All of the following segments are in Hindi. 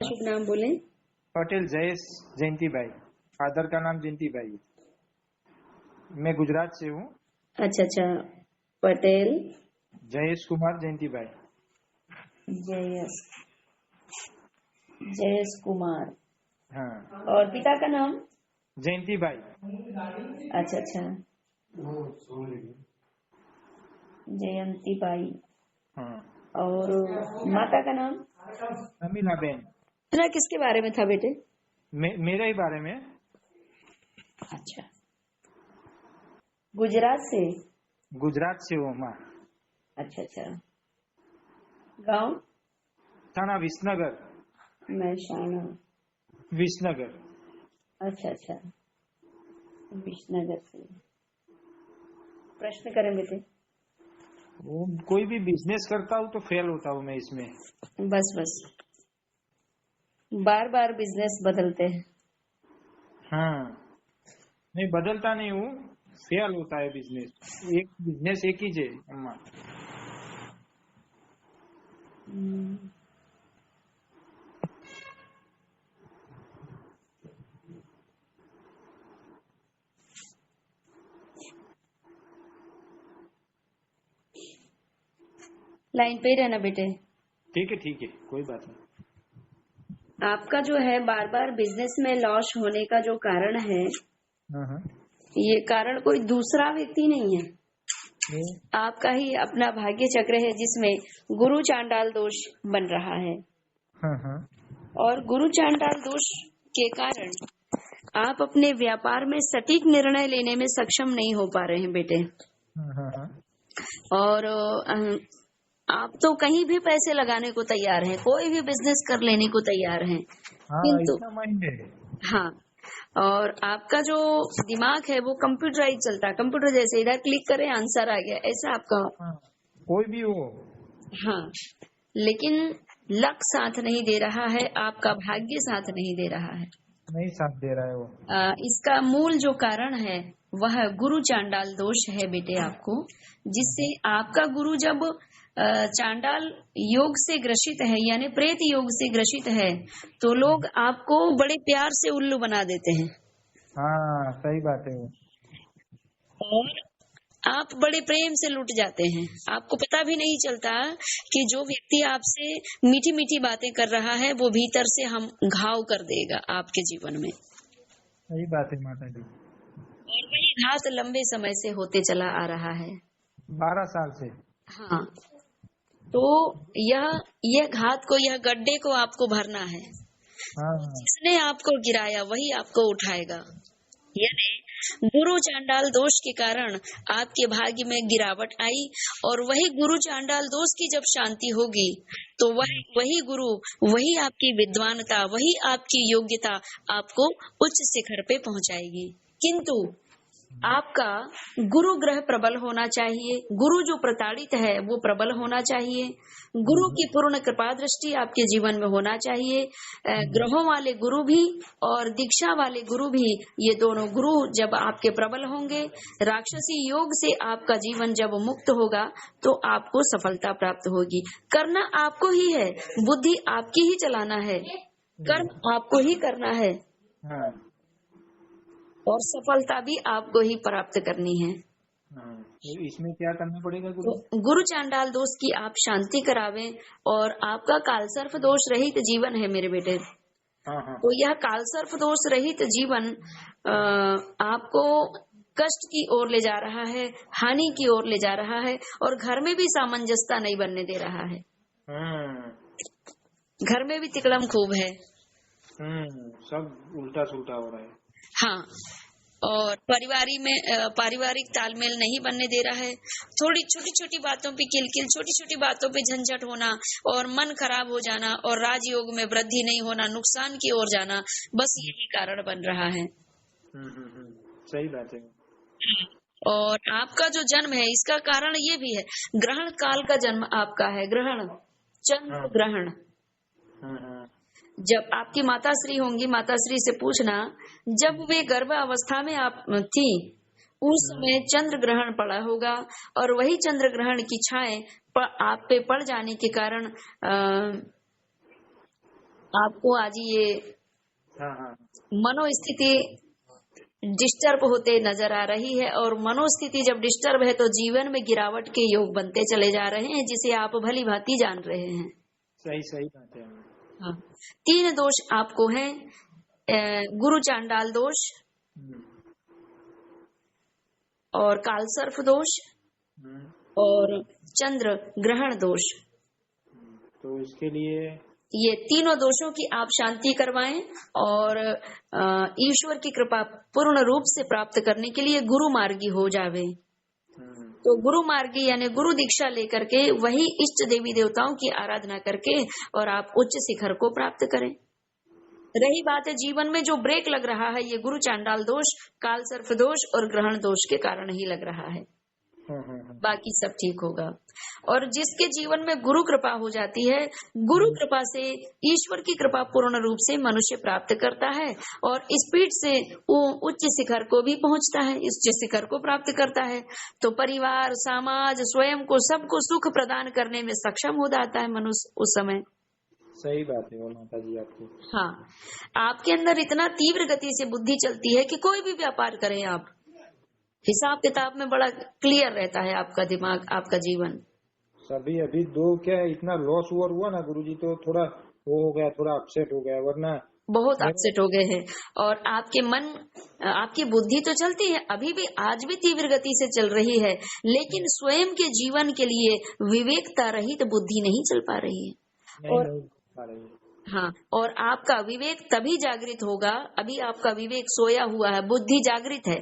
शुभ नाम बोले। पटेल जयेश जयंती भाई। फादर का नाम जयंती भाई। मैं गुजरात से हूँ। अच्छा अच्छा, पटेल जयेश कुमार जयंती भाई। जयस जयस कुमार। हाँ। और पिता का नाम? जयंती भाई। अच्छा अच्छा, जयंती बाई। हाँ। और माता का नाम? अमीना बेन। ना किसके बारे में था बेटे? मेरे ही बारे में। अच्छा, गुजरात से? गुजरात से हूँ माँ। अच्छा अच्छा, गांव? थाना विसनगर। महसाणा। विसनगर। अच्छा अच्छा, विसनगर से। प्रश्न करें बेटे। वो कोई भी बिजनेस करता हूँ तो फेल होता हूँ मैं इसमें। बस बस, बार बार बिजनेस बदलते हैं। हाँ, नहीं बदलता नहीं हूँ, फेल होता है बिजनेस। एक बिजनेस एक ही है अम्मा। लाइन पे ही रहना बेटे। ठीक है, कोई बात नहीं। आपका जो है बार बार बिजनेस में लॉस होने का जो कारण है, हाँ। ये कारण कोई दूसरा व्यक्ति नहीं है, ये आपका ही अपना भाग्य चक्र है जिसमें गुरु चांडाल दोष बन रहा है। हाँ। और गुरु चांडाल दोष के कारण आप अपने व्यापार में सटीक निर्णय लेने में सक्षम नहीं हो पा रहे हैं बेटे। हाँ। और आप तो कहीं भी पैसे लगाने को तैयार हैं, कोई भी बिजनेस कर लेने को तैयार हैं, हाँ, किंतु इतना माइंड है। हाँ, और आपका जो दिमाग है वो कंप्यूटराइज चलता है, कंप्यूटर जैसे इधर क्लिक करें आंसर आ गया, ऐसा आपका। हाँ, कोई भी हो। हाँ, लेकिन लक साथ नहीं दे रहा है, आपका भाग्य साथ नहीं दे रहा है। नहीं साथ दे रहा है वो। इसका मूल जो कारण है वह गुरु चांडाल दोष है बेटे आपको, जिससे आपका गुरु जब चांडाल योग से ग्रसित है यानी प्रेत योग से ग्रसित है तो लोग आपको बड़े प्यार से उल्लू बना देते हैं। हाँ, सही बात है वो। और आप बड़े प्रेम से लुट जाते हैं, आपको पता भी नहीं चलता कि जो व्यक्ति आपसे मीठी मीठी बातें कर रहा है वो भीतर से हम घाव कर देगा आपके जीवन में। सही बात है माता जी। और वही घात लंबे समय से होते चला आ रहा है। 12 साल से। हाँ, तो यह घात को, यह गड्ढे को आपको भरना है। हाँ। जिसने आपको गिराया वही आपको उठाएगा। यानी गुरु चांडाल दोष के कारण आपके भाग्य में गिरावट आई, और वही गुरु चांडाल दोष की जब शांति होगी तो वही गुरु, वही आपकी विद्वानता, वही आपकी योग्यता आपको उच्च शिखर पे पहुंचाएगी। किंतु आपका गुरु ग्रह प्रबल होना चाहिए, गुरु जो प्रताड़ित है वो प्रबल होना चाहिए, गुरु की पूर्ण कृपा दृष्टि आपके जीवन में होना चाहिए। ग्रहों वाले गुरु भी और दीक्षा वाले गुरु भी, ये दोनों गुरु जब आपके प्रबल होंगे, राक्षसी योग से आपका जीवन जब मुक्त होगा तो आपको सफलता प्राप्त होगी। करना आपको ही है, बुद्धि आपकी ही चलाना है, कर्म आपको ही करना है, हाँ। और सफलता भी आपको ही प्राप्त करनी है। हाँ, तो इसमें क्या करना पड़ेगा गुरु? तो गुरु चांडाल दोष की आप शांति करावें, और आपका कालसर्प दोष रहित जीवन है मेरे बेटे। हाँ। तो यह कालसर्प दोष रहित जीवन आपको कष्ट की ओर ले जा रहा है, हानि की ओर ले जा रहा है, और घर में भी सामंजस्यता नहीं बनने दे रहा है। घर में भी तिकड़म खूब है। सब उल्टा सुल्टा हो रहा है। हाँ, और पारिवारिक तालमेल नहीं बनने दे रहा है। थोड़ी छोटी छोटी बातों पे किलकिल, छोटी छोटी बातों पे झंझट होना और मन खराब हो जाना, और राजयोग में वृद्धि नहीं होना, नुकसान की ओर जाना, बस यही कारण बन रहा है। सही बात है। और आपका जो जन्म है इसका कारण ये भी है, ग्रहण काल का जन्म आपका है, ग्रहण, चंद्र ग्रहण। जब आपकी माताश्री होंगी, माताश्री से पूछना, जब वे गर्भ अवस्था में आप थी उस समय चंद्र ग्रहण पड़ा होगा, और वही चंद्र ग्रहण की छाएं आप पे पड़ जाने के कारण आपको आज ये हाँ हाँ मनोस्थिति डिस्टर्ब होते नजर आ रही है, और मनोस्थिति जब डिस्टर्ब है तो जीवन में गिरावट के योग बनते चले जा रहे हैं, जिसे आप भली भांति जान रहे हैं। सही सही बात है। हाँ, 3 दोष आपको हैं, गुरु चांडाल दोष और कालसर्प दोष और चंद्र ग्रहण दोष। तो इसके लिए ये तीनों दोषों की आप शांति करवाएं और ईश्वर की कृपा पूर्ण रूप से प्राप्त करने के लिए गुरु मार्गी हो जावे। तो गुरु मार्गी यानी गुरु दीक्षा लेकर के वही इष्ट देवी देवताओं की आराधना करके और आप उच्च शिखर को प्राप्त करें। रही बात है जीवन में जो ब्रेक लग रहा है, ये गुरु चांडाल दोष, काल सर्प दोष और ग्रहण दोष के कारण ही लग रहा है, बाकी सब ठीक होगा। और जिसके जीवन में गुरु कृपा हो जाती है, गुरु कृपा से ईश्वर की कृपा पूर्ण रूप से मनुष्य प्राप्त करता है और स्पीड से वो उच्च शिखर को भी पहुंचता है, उच्च शिखर को प्राप्त करता है। तो परिवार, समाज, स्वयं को, सबको सुख प्रदान करने में सक्षम हो जाता है मनुष्य उस समय। सही बात है माता जी आपकी। हाँ, आपके अंदर इतना तीव्र गति से बुद्धि चलती है कि कोई भी व्यापार करें आप, हिसाब किताब में बड़ा क्लियर रहता है आपका दिमाग, आपका जीवन। सभी अभी क्या इतना लॉस हुआ ना गुरुजी, तो थोड़ा वो हो गया, थोड़ा अपसेट हो गया, वरना बहुत अपसेट हो गए हैं। और आपके मन, आपकी बुद्धि तो चलती है अभी भी, आज भी तीव्र गति से चल रही है, लेकिन स्वयं के जीवन के लिए विवेकता रहित बुद्धि नहीं चल पा रही है। और हाँ, और आपका विवेक तभी जागृत होगा, अभी आपका विवेक सोया हुआ है, बुद्धि जागृत है।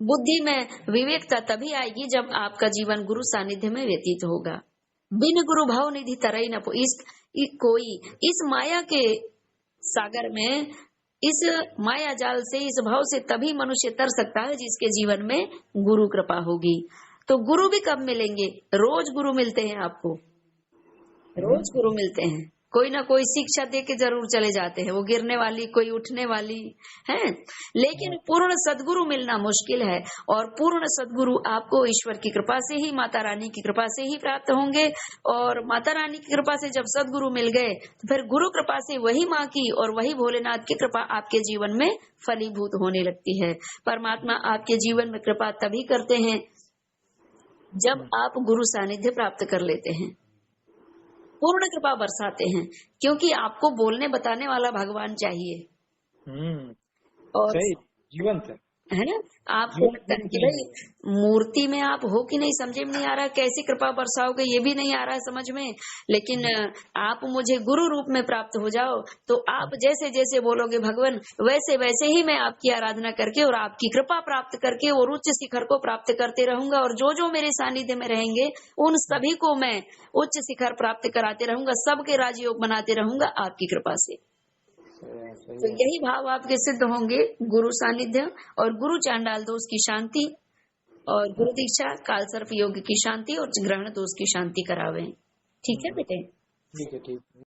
बुद्धि में विवेकता तभी आएगी जब आपका जीवन गुरु सानिध्य में व्यतीत होगा। बिन गुरु भाव निधि तरई न कोई, इस माया के सागर में, इस माया जाल से, इस भाव से तभी मनुष्य तर सकता है जिसके जीवन में गुरु कृपा होगी। तो गुरु भी कब मिलेंगे? रोज गुरु मिलते हैं आपको, रोज गुरु मिलते हैं, कोई ना कोई शिक्षा दे के जरूर चले जाते हैं, वो गिरने वाली, कोई उठने वाली है, लेकिन पूर्ण सदगुरु मिलना मुश्किल है। और पूर्ण सदगुरु आपको ईश्वर की कृपा से ही, माता रानी की कृपा से ही प्राप्त होंगे। और माता रानी की कृपा से जब सदगुरु मिल गए तो फिर गुरु कृपा से वही माँ की और वही भोलेनाथ की कृपा आपके जीवन में फलीभूत होने लगती है। परमात्मा आपके जीवन में कृपा तभी करते हैं जब आप गुरु सानिध्य प्राप्त कर लेते हैं, पूर्ण कृपा बरसाते हैं, क्योंकि आपको बोलने बताने वाला भगवान चाहिए। और सही जीवंत है ना, आपको लगता है कि भाई मूर्ति में आप हो कि नहीं, समझ में नहीं आ रहा, कैसी कृपा बरसाओगे ये भी नहीं आ रहा है समझ में, लेकिन आप मुझे गुरु रूप में प्राप्त हो जाओ तो आप जैसे जैसे बोलोगे भगवान, वैसे वैसे ही मैं आपकी आराधना करके और आपकी कृपा प्राप्त करके और उच्च शिखर को प्राप्त करते रहूंगा। और जो जो मेरे सानिध्य में रहेंगे उन सभी को मैं उच्च शिखर प्राप्त कराते रहूंगा, सबके राजयोग बनाते रहूंगा आपकी कृपा से। तो यही भाव आपके सिद्ध होंगे गुरु सानिध्य और गुरु चांडाल दोष की शांति और गुरु दीक्षा, काल सर्प योग की शांति और ग्रहण दोष की शांति करावे। ठीक है बेटे? ठीक है, ठीक है।